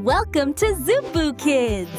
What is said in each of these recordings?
Welcome to Zupoo Kids!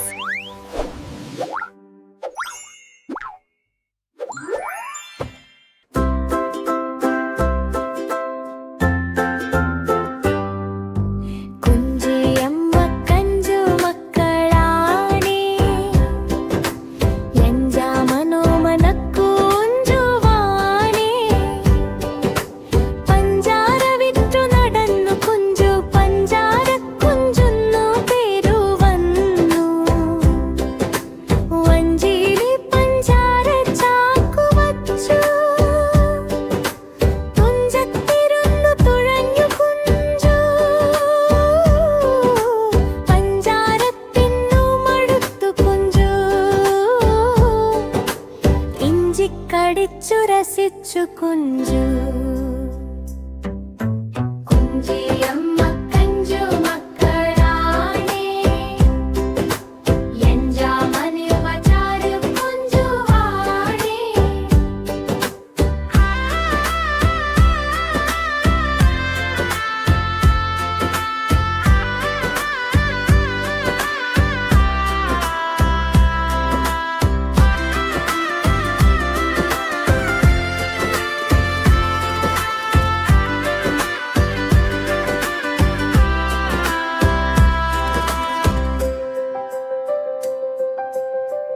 കടിച്ചു രസിച്ചു കുഞ്ചു കുഞ്ചിയമ്മ കഞ്ചു മക്കളാണേ എഞ്ചാമന് വചാരു കുഞ്ചുവാണേ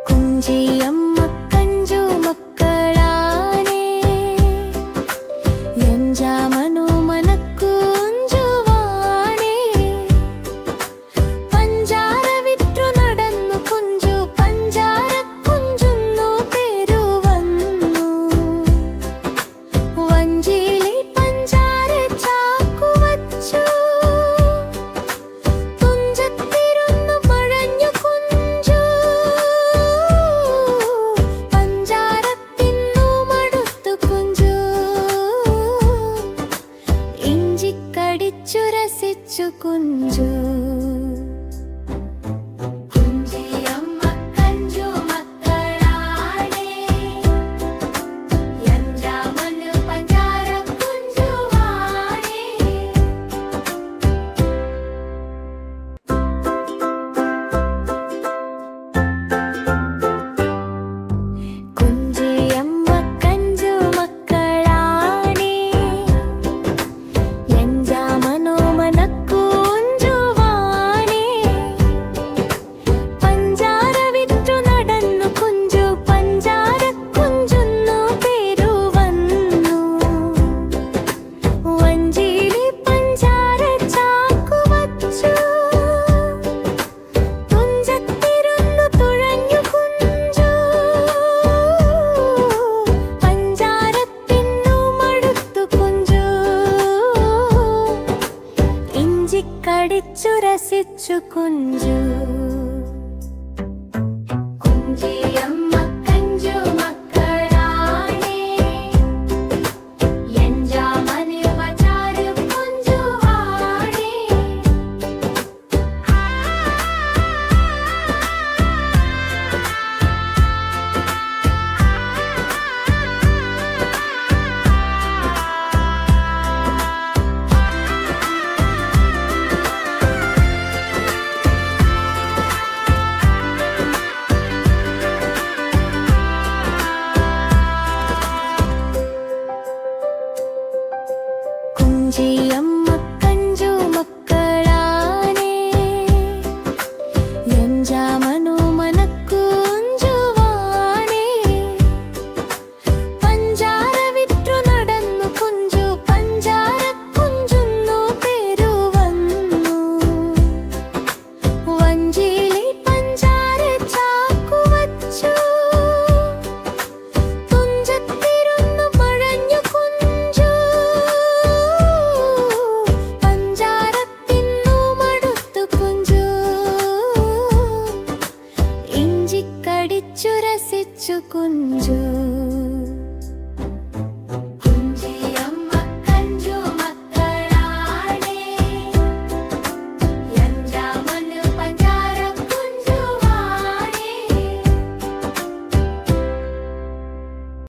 കുഞ്ചിയമ്മ കഞ്ചു മക്കളാണേ എഞ്ചാമനു മനക്കു കുഞ്ചുവാണേ പഞ്ചാര വിറ്റു നടന്നു കുഞ്ചു പഞ്ചാര കുഞ്ചുന്നു പേരു വന്നു വഞ്ചിയിലെ പഞ്ചാര ചാക്കു വച്ചു തുഞ്ചത്തിരുന്നു പഴഞ്ഞു കുഞ്ചു കടിച്ചു രസിച്ചു കുഞ്ചു കുഞ്ചിയമ്മ കഞ്ചു മക്കളാണേ എഞ്ചാമന് പഞ്ചാര കുഞ്ചുവാണേ കുഞ്ചിയമ്മ കഞ്ചു മക്കളാണേ എഞ്ചാമനു മനക്കു കുഞ്ചുവാണേ പഞ്ചാര വിറ്റു നടന്നു കുഞ്ചു പഞ്ചാര കുഞ്ചുന്നു പേരു വന്നു വഞ്ചിയിലെ പഞ്ചാര ചാക്കു വച്ചു തുഞ്ചത്തിരുന്നു തുഴഞ്ഞു കുഞ്ചു പഞ്ചാരത്തിന്നു മടുത്തു കുഞ്ചു ഇഞ്ചി കടിച്ചു രസിച്ചു കുഞ്ചു